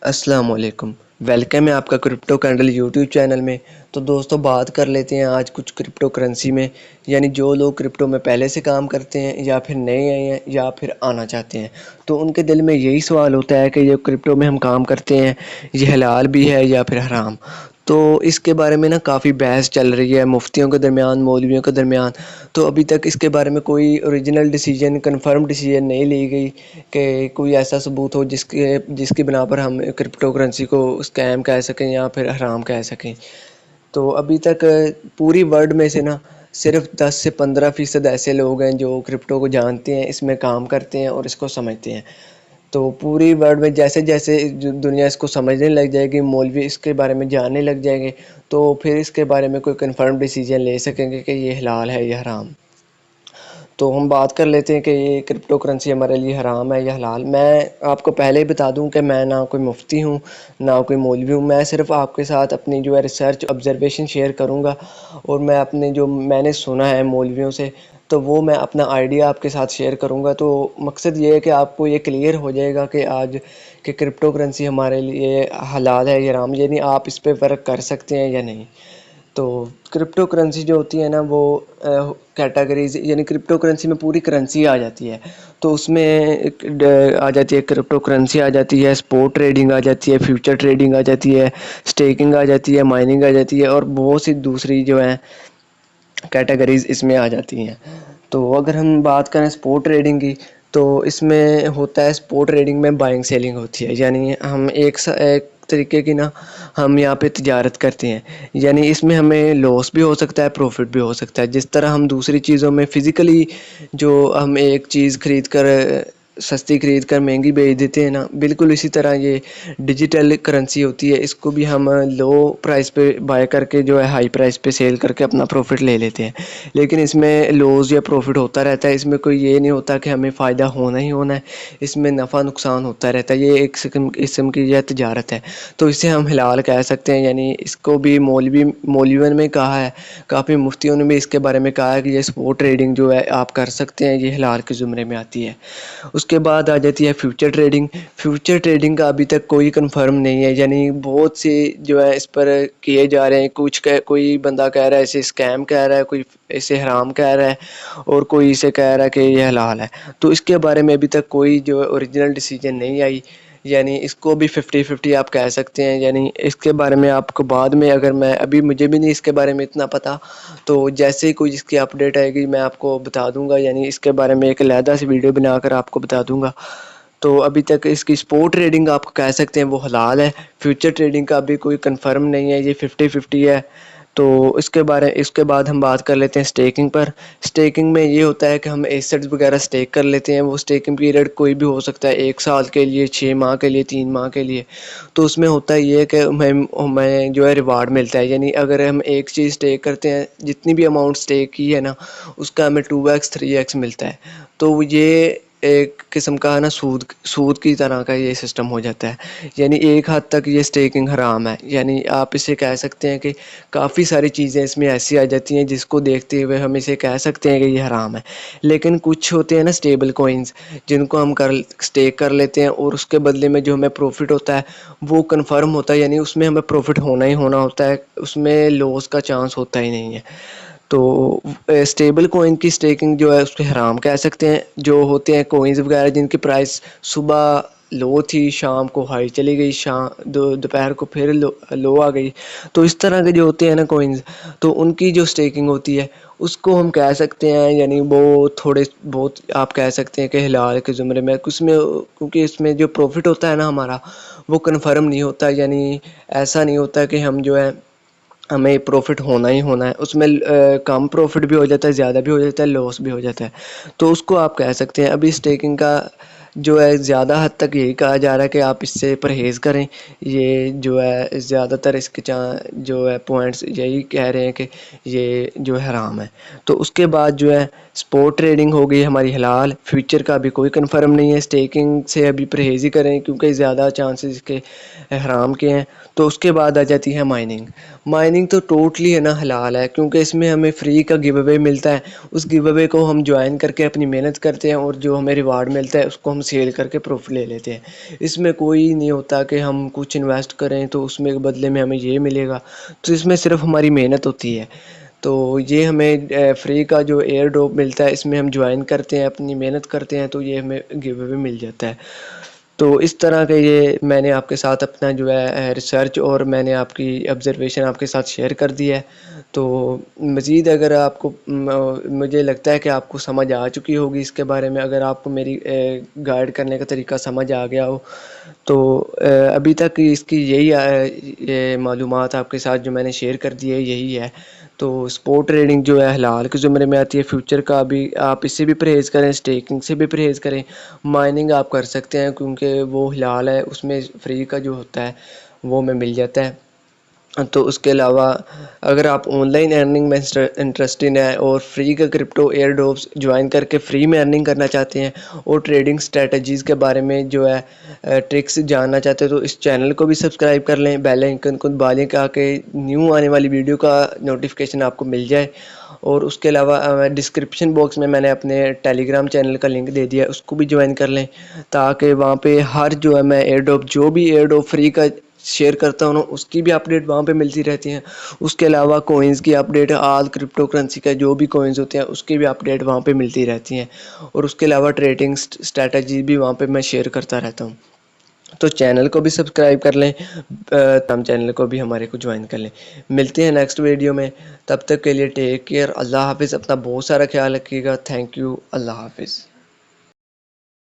السلام علیکم، ویلکم ہے آپ کا کرپٹو کینڈل یوٹیوب چینل میں۔ تو دوستوں، بات کر لیتے ہیں آج کچھ کرپٹو کرنسی میں، یعنی جو لوگ کرپٹو میں پہلے سے کام کرتے ہیں یا پھر نئے آئے ہیں یا پھر آنا چاہتے ہیں، تو ان کے دل میں یہی سوال ہوتا ہے کہ یہ کرپٹو میں ہم کام کرتے ہیں یہ حلال بھی ہے یا پھر حرام۔ تو اس کے بارے میں کافی بحث چل رہی ہے مفتیوں کے درمیان، مولویوں کے درمیان۔ تو ابھی تک اس کے بارے میں کوئی اوریجنل ڈیسیجن، کنفرم ڈیسیجن نہیں لی گئی کہ کوئی ایسا ثبوت ہو جس کی بنا پر ہم کرپٹو کرنسی کو اسکیم کہہ سکیں یا پھر حرام کہہ سکیں۔ تو ابھی تک پوری ورلڈ میں سے صرف 10 سے 15% ایسے لوگ ہیں جو کرپٹو کو جانتے ہیں، اس میں کام کرتے ہیں اور اس کو سمجھتے ہیں۔ تو پوری ورلڈ میں جیسے جیسے دنیا اس کو سمجھنے لگ جائے گی، مولوی اس کے بارے میں جاننے لگ جائیں گے، تو پھر اس کے بارے میں کوئی کنفرم ڈیسیجن لے سکیں گے کہ یہ حلال ہے یا حرام۔ تو ہم بات کر لیتے ہیں کہ یہ کرپٹو کرنسی ہمارے لیے حرام ہے یا حلال۔ میں آپ کو پہلے ہی بتا دوں کہ میں نہ کوئی مفتی ہوں نہ کوئی مولوی ہوں، میں صرف آپ کے ساتھ اپنی جو ہے ریسرچ آبزرویشن شیئر کروں گا، اور میں اپنے جو میں نے سنا ہے مولویوں سے، تو وہ میں اپنا آئیڈیا آپ کے ساتھ شیئر کروں گا۔ تو مقصد یہ ہے کہ آپ کو یہ کلیئر ہو جائے گا کہ آج کہ کرپٹو کرنسی ہمارے لیے حلال ہے یا حرام، یعنی آپ اس پہ فرق کر سکتے ہیں یا نہیں۔ تو کرپٹو کرنسی جو ہوتی ہے وہ کیٹیگریز، یعنی کرپٹو کرنسی میں پوری کرنسی آ جاتی ہے۔ تو اس میں آ جاتی ہے کرپٹو کرنسی، آ جاتی ہے اسپوٹ ٹریڈنگ، آ جاتی ہے فیوچر ٹریڈنگ، آ جاتی ہے اسٹیکنگ، آ جاتی ہے مائننگ، آ جاتی ہے، اور بہت سی دوسری جو ہیں کیٹیگریز اس میں آ جاتی ہیں۔ تو اگر ہم بات کریں اسپوٹ ٹریڈنگ کی، تو اس میں ہوتا ہے اسپوٹ ٹریڈنگ میں بائنگ سیلنگ ہوتی ہے، یعنی ہم ایک طریقے کی ہم یہاں پہ تجارت کرتے ہیں، یعنی اس میں ہمیں لاس بھی ہو سکتا ہے، پروفٹ بھی ہو سکتا ہے۔ جس طرح ہم دوسری چیزوں میں فزیکلی جو ہم ایک چیز خرید کر سستی خرید کر مہنگی بیچ دیتے ہیں بالکل اسی طرح یہ ڈیجیٹل کرنسی ہوتی ہے، اس کو بھی ہم لو پرائس پہ بائی کر کے جو ہے ہائی پرائس پہ سیل کر کے اپنا پروفٹ لے لیتے ہیں، لیکن اس میں لوز یا پروفٹ ہوتا رہتا ہے۔ اس میں کوئی یہ نہیں ہوتا کہ ہمیں فائدہ ہونا ہی ہونا ہے، اس میں نفع نقصان ہوتا رہتا ہے۔ یہ ایک قسم کی یہ تجارت ہے، تو اسے ہم حلال کہہ سکتے ہیں۔ یعنی اس کو بھی مولویوں نے کہا ہے، کافی مفتیوں نے بھی اس کے بارے میں کہا ہے کہ یہ اسپوٹ ٹریڈنگ جو ہے آپ کر سکتے ہیں، یہ حلال کے زمرے میں آتی ہے۔ اس کے بعد آ جاتی ہے فیوچر ٹریڈنگ۔ فیوچر ٹریڈنگ کا ابھی تک کوئی کنفرم نہیں ہے، یعنی بہت سی جو ہے اس پر کیے جا رہے ہیں، کوئی بندہ کہہ رہا ہے اسے اسکیم کہہ رہا ہے، کوئی اسے حرام کہہ رہا ہے، اور کوئی اسے کہہ رہا ہے کہ یہ حلال ہے۔ تو اس کے بارے میں ابھی تک کوئی جو ہے اوریجنل ڈیسیجن نہیں آئی، یعنی اس کو بھی 50-50 آپ کہہ سکتے ہیں۔ یعنی اس کے بارے میں آپ کو بعد میں، اگر مجھے بھی نہیں اس کے بارے میں اتنا پتہ، تو جیسے ہی کوئی جس کی اپڈیٹ آئے گی میں آپ کو بتا دوں گا، یعنی اس کے بارے میں ایک علیحدہ سی ویڈیو بنا کر آپ کو بتا دوں گا۔ تو ابھی تک اس کی سپورٹ ٹریڈنگ آپ کہہ سکتے ہیں وہ حلال ہے، فیوچر ٹریڈنگ کا ابھی کوئی کنفرم نہیں ہے، یہ 50-50 ہے۔ تو اس کے بعد ہم بات کر لیتے ہیں اسٹیکنگ پر۔ اسٹیکنگ میں یہ ہوتا ہے کہ ہم ایسٹس وغیرہ اسٹیک کر لیتے ہیں، وہ اسٹیکنگ پیریڈ کوئی بھی ہو سکتا ہے، 1 سال کے لیے، 6 ماہ کے لیے، 3 ماہ کے لیے۔ تو اس میں ہوتا یہ ہے کہ ہمیں جو ہے ریوارڈ ملتا ہے، یعنی اگر ہم ایک چیز اسٹیک کرتے ہیں، جتنی بھی اماؤنٹ اسٹیک کی ہے اس کا ہمیں 2x 3x ملتا ہے۔ تو یہ ایک قسم کا سود کی طرح کا یہ سسٹم ہو جاتا ہے، یعنی ایک حد تک یہ اسٹیکنگ حرام ہے۔ یعنی آپ اسے کہہ سکتے ہیں کہ کافی ساری چیزیں اس میں ایسی آ جاتی ہیں جس کو دیکھتے ہوئے ہم اسے کہہ سکتے ہیں کہ یہ حرام ہے، لیکن کچھ ہوتے ہیں اسٹیبل کوئنز، جن کو ہم اسٹیک کر لیتے ہیں، اور اس کے بدلے میں جو ہمیں پروفٹ ہوتا ہے وہ کنفرم ہوتا ہے، یعنی اس میں ہمیں پروفٹ ہونا ہی ہونا ہوتا ہے، اس میں لاس کا چانس ہوتا ہی نہیں ہے۔ تو اسٹیبل کوئن کی اسٹیکنگ جو ہے اس کو حرام کہہ سکتے ہیں۔ جو ہوتے ہیں کوئنز وغیرہ جن کی پرائس صبح لو تھی، شام کو ہائی چلی گئی، دوپہر کو پھر لو آ گئی، تو اس طرح کے جو ہوتے ہیں کوئنز، تو ان کی جو اسٹیکنگ ہوتی ہے اس کو ہم کہہ سکتے ہیں، یعنی وہ تھوڑے بہت آپ کہہ سکتے ہیں کہ حلال کے زمرے میں، کیونکہ اس میں جو پروفٹ ہوتا ہے ہمارا وہ کنفرم نہیں ہوتا، یعنی ایسا نہیں ہوتا کہ ہم جو ہے ہمیں پروفٹ ہونا ہی ہونا ہے، اس میں کم پروفٹ بھی ہو جاتا ہے، زیادہ بھی ہو جاتا ہے، لاس بھی ہو جاتا ہے، تو اس کو آپ کہہ سکتے ہیں۔ ابھی اسٹیکنگ کا جو ہے زیادہ حد تک یہی کہا جا رہا ہے کہ آپ اس سے پرہیز کریں، یہ جو ہے زیادہ تر اس کے جو ہے پوائنٹس یہی کہہ رہے ہیں کہ یہ جو حرام ہے۔ تو اس کے بعد جو ہے سپورٹ ٹریڈنگ ہو گئی ہماری حلال، فیوچر کا ابھی کوئی کنفرم نہیں ہے، اسٹیکنگ سے ابھی پرہیز ہی کریں کیونکہ زیادہ چانسز کے حرام کے ہیں۔ تو اس کے بعد آ جاتی ہے مائننگ تو ٹوٹلی حلال ہے، کیونکہ اس میں ہمیں فری کا گیو اوے ملتا ہے، اس گیو اوے کو ہم جوائن کر کے اپنی محنت کرتے ہیں، اور جو ہمیں ریوارڈ ملتا ہے اس کو ہم سیل کر کے پروفٹ لے لیتے ہیں۔ اس میں کوئی نہیں ہوتا کہ ہم کچھ انویسٹ کریں تو اس میں بدلے میں ہمیں یہ ملے گا، تو اس میں صرف ہماری محنت ہوتی ہے۔ تو یہ ہمیں فری کا جو ایئر ڈراپ ملتا ہے، اس میں ہم جوائن کرتے ہیں، اپنی محنت کرتے ہیں، تو یہ ہمیں گیو اوے مل جاتا ہے۔ تو اس طرح کے یہ میں نے آپ کے ساتھ اپنا جو ہے ریسرچ اور میں نے آپ کی آبزرویشن آپ کے ساتھ شیئر کر دی ہے۔ تو مزید اگر آپ کو مجھے لگتا ہے کہ آپ کو سمجھ آ چکی ہوگی اس کے بارے میں، اگر آپ کو میری گائیڈ کرنے کا طریقہ سمجھ آ گیا ہو تو ابھی تک اس کی یہی معلومات آپ کے ساتھ جو میں نے شیئر کر دی ہے یہی ہے۔ تو سپورٹ ٹریڈنگ جو ہے حلال کے زمرے میں آتی ہے، فیوچر کا بھی آپ اس سے بھی پرہیز کریں، اسٹیکنگ سے بھی پرہیز کریں، مائننگ آپ کر سکتے ہیں کیونکہ وہ حلال ہے، اس میں فری کا جو ہوتا ہے وہ میں مل جاتا ہے۔ تو اس کے علاوہ اگر آپ آن لائن ارننگ میں انٹرسٹڈ ہیں اور فری کا کرپٹو ایئر ڈراپس جوائن کر کے فری میں ارننگ کرنا چاہتے ہیں اور ٹریڈنگ اسٹریٹجیز کے بارے میں جو ہے ٹرکس جاننا چاہتے ہیں، تو اس چینل کو بھی سبسکرائب کر لیں، بیل آئیکن کو دبا لیں تاکہ نیو آنے والی ویڈیو کا نوٹیفیکیشن آپ کو مل جائے۔ اور اس کے علاوہ ڈسکرپشن باکس میں نے اپنے ٹیلی گرام چینل کا لنک دے دیا ہے، اس کو بھی جوائن کر لیں تاکہ وہاں پہ ہر جو ہے میں ایئر ڈراپ جو بھی ایئر ڈراپ فری کا شیئر کرتا ہوں اس کی بھی اپڈیٹ وہاں پہ ملتی رہتی ہیں۔ اس کے علاوہ کوئنز کی اپڈیٹ، آل کرپٹو کرنسی کا جو بھی کوئنز ہوتے ہیں اس کی بھی اپڈیٹ وہاں پہ ملتی رہتی ہیں، اور اس کے علاوہ ٹریڈنگ اسٹریٹجی بھی وہاں پہ میں شیئر کرتا رہتا ہوں۔ تو چینل کو بھی سبسکرائب کر لیں، تم چینل کو بھی ہمارے کو جوائن کر لیں۔ ملتے ہیں نیکسٹ ویڈیو میں، تب تک کے لیے ٹیک کیئر، اللہ حافظ، اپنا بہت سارا خیال رکھیے گا، تھینک یو، اللہ حافظ۔